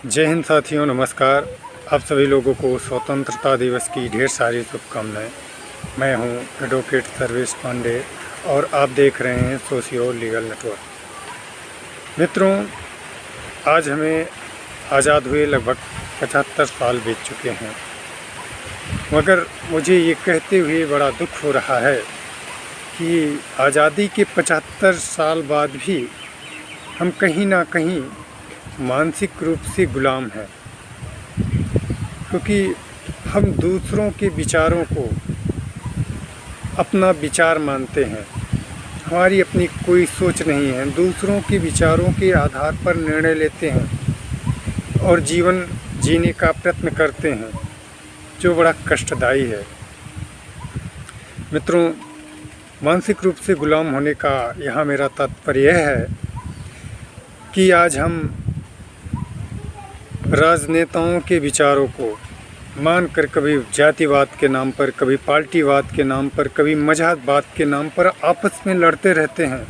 जय हिंद साथियों, नमस्कार। आप सभी लोगों को स्वतंत्रता दिवस की ढेर सारी शुभकामनाएं। मैं हूं एडवोकेट सर्वेश पांडे और आप देख रहे हैं सोशियो लीगल नेटवर्क। मित्रों, आज हमें आज़ाद हुए लगभग 75 साल बीत चुके हैं, मगर मुझे ये कहते हुए बड़ा दुख हो रहा है कि आज़ादी के 75 साल बाद भी हम कहीं ना कहीं मानसिक रूप से गुलाम हैं, क्योंकि हम दूसरों के विचारों को अपना विचार मानते हैं। हमारी अपनी कोई सोच नहीं है, दूसरों के विचारों के आधार पर निर्णय लेते हैं और जीवन जीने का प्रयत्न करते हैं, जो बड़ा कष्टदायी है। मित्रों, मानसिक रूप से गुलाम होने का यहाँ मेरा तात्पर्य यह है कि आज हम राजनेताओं के विचारों को मानकर कभी जातिवाद के नाम पर, कभी पार्टीवाद के नाम पर, कभी मजहबवाद के नाम पर आपस में लड़ते रहते हैं।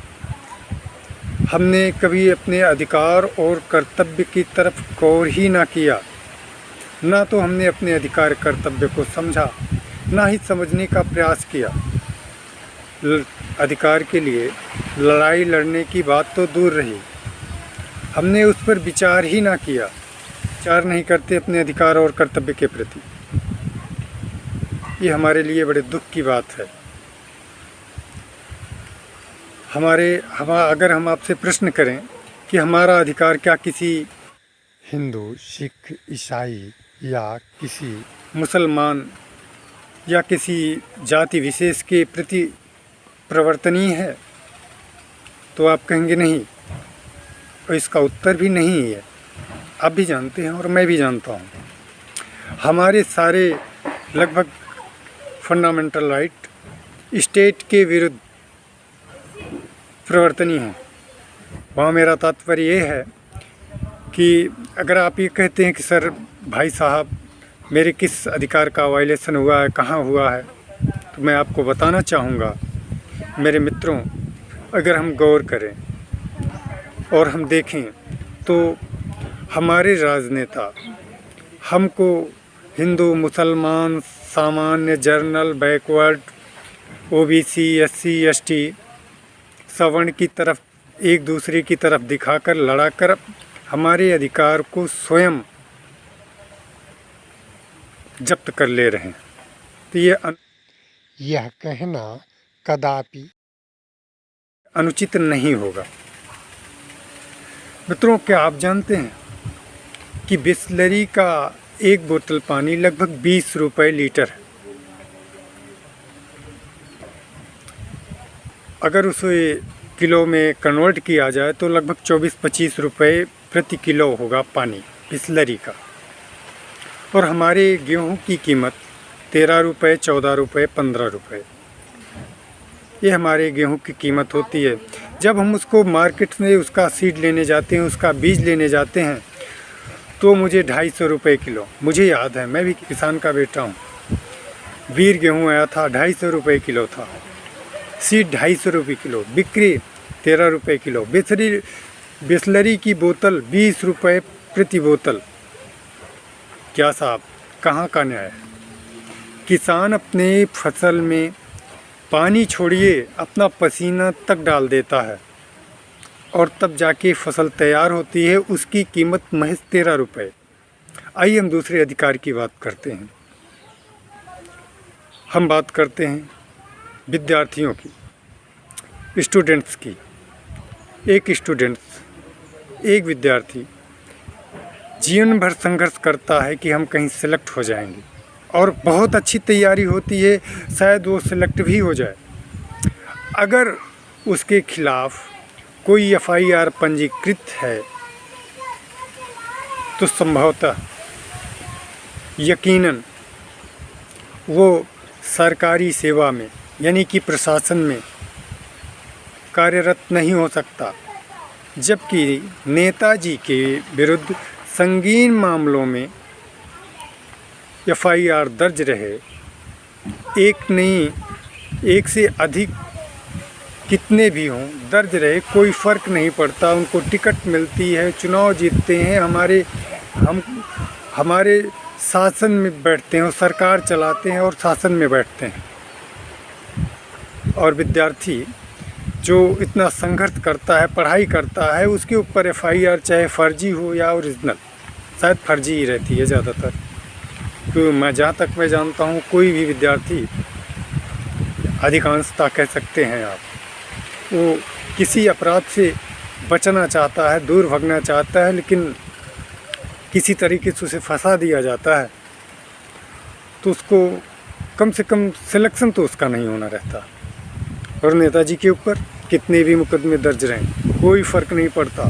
हमने कभी अपने अधिकार और कर्तव्य की तरफ गौर ही ना किया, ना तो हमने अपने अधिकार कर्तव्य को समझा, ना ही समझने का प्रयास किया। अधिकार के लिए लड़ाई लड़ने की बात तो दूर रही, हमने उस पर विचार ही ना किया, विचार नहीं करते अपने अधिकार और कर्तव्य के प्रति। ये हमारे लिए बड़े दुख की बात है। अगर हम आपसे प्रश्न करें कि हमारा अधिकार क्या किसी हिंदू, सिख, ईसाई या किसी मुसलमान या किसी जाति विशेष के प्रति प्रवर्तनीय है, तो आप कहेंगे नहीं, और इसका उत्तर भी नहीं है। आप भी जानते हैं और मैं भी जानता हूँ, हमारे सारे लगभग फंडामेंटल राइट स्टेट के विरुद्ध प्रवर्तनीय हैं। वहाँ मेरा तात्पर्य ये है कि अगर आप ये कहते हैं कि सर भाई साहब मेरे किस अधिकार का वायलेशन हुआ है, कहाँ हुआ है, तो मैं आपको बताना चाहूँगा मेरे मित्रों, अगर हम गौर करें और हम देखें तो हमारे राजनेता हमको हिंदू, मुसलमान, सामान्य, journal, backward, OBC, SC, ST, सवर्ण की तरफ एक दूसरे की तरफ दिखाकर, लड़ाकर हमारे अधिकार को स्वयं जब्त कर ले रहे हैं। तो यह कहना कदापि अनुचित नहीं होगा। मित्रों, क्या आप जानते हैं कि बिसलेरी का एक बोतल पानी लगभग 20 रुपये लीटर है। अगर उसे किलो में कन्वर्ट किया जाए तो लगभग 24-25 रुपये प्रति किलो होगा पानी बिसलेरी का। और हमारे गेहूं की कीमत 13 रुपये, 14 रुपये, 15 रुपये, ये हमारे गेहूं की कीमत होती है। जब हम उसको मार्केट में उसका सीड लेने जाते हैं, उसका बीज लेने जाते हैं, तो मुझे 250 रुपये किलो, मुझे याद है, मैं भी किसान का बेटा हूँ। वीर गेहूँ आया था, 250 रुपये किलो था, सीड 250 रुपये किलो, बिक्री 13 रुपये किलो। बिसलेरी की बोतल 20 रुपये प्रति बोतल। क्या साहब, कहाँ का न्याय है? किसान अपने फसल में पानी छोड़िए अपना पसीना तक डाल देता है और तब जाके फसल तैयार होती है, उसकी कीमत महज 13 रुपये। आइए हम दूसरे अधिकार की बात करते हैं। हम बात करते हैं विद्यार्थियों की, स्टूडेंट्स की। एक विद्यार्थी जीवन भर संघर्ष करता है कि हम कहीं सेलेक्ट हो जाएंगे, और बहुत अच्छी तैयारी होती है, शायद वो सेलेक्ट भी हो जाए। अगर उसके खिलाफ़ कोई FIR पंजीकृत है तो संभवतः यकीनन वो सरकारी सेवा में यानी कि प्रशासन में कार्यरत नहीं हो सकता। जबकि नेताजी के विरुद्ध संगीन मामलों में FIR दर्ज रहे, एक नहीं, एक से अधिक कितने भी हों दर्ज रहे, कोई फ़र्क नहीं पड़ता। उनको टिकट मिलती है, चुनाव जीतते हैं, हमारे हम हमारे शासन में बैठते हैं और सरकार चलाते हैं और शासन में बैठते हैं, और विद्यार्थी जो इतना संघर्ष करता है, पढ़ाई करता है, उसके ऊपर FIR चाहे फर्जी हो या ओरिजिनल, शायद फर्जी ही रहती है ज़्यादातर। तो मैं जहाँ तक मैं जानता हूँ, कोई भी विद्यार्थी, अधिकांशतः कह सकते हैं आप, वो किसी अपराध से बचना चाहता है, दूर भागना चाहता है, लेकिन किसी तरीके से उसे फंसा दिया जाता है तो उसको कम से कम सिलेक्शन तो उसका नहीं होना रहता। और नेताजी के ऊपर कितने भी मुकदमे दर्ज रहें, कोई फ़र्क नहीं पड़ता।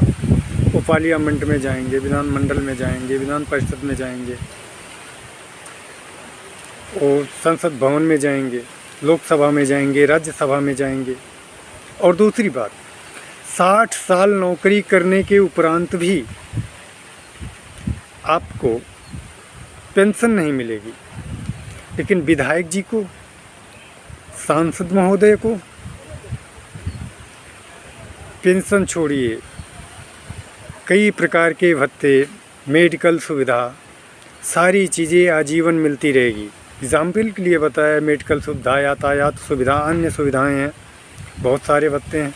वो पार्लियामेंट में जाएंगे, विधानमंडल में जाएंगे, विधान परिषद में जाएंगे, और संसद भवन में जाएंगे, लोकसभा में जाएंगे, राज्यसभा में जाएंगे। और दूसरी बात, 60 साल नौकरी करने के उपरांत भी आपको पेंशन नहीं मिलेगी, लेकिन विधायक जी को, सांसद महोदय को पेंशन छोड़िए, कई प्रकार के भत्ते, मेडिकल सुविधा, सारी चीज़ें आजीवन मिलती रहेगी। एग्जाम्पल के लिए बताया, मेडिकल सुविधा, यातायात सुविधा, अन्य सुविधाएं हैं, बहुत सारे भत्ते हैं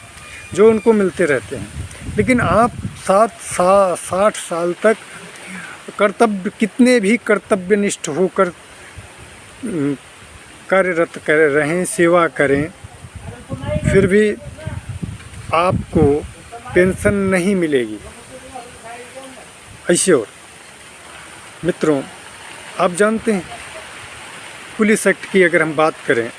जो उनको मिलते रहते हैं। लेकिन आप 60 साल तक कर्तव्य, कितने भी कर्तव्यनिष्ठ होकर कार्यरत कर रहें, सेवा करें, फिर भी आपको पेंशन नहीं मिलेगी। ऐसे और मित्रों, आप जानते हैं पुलिस एक्ट की अगर हम बात करें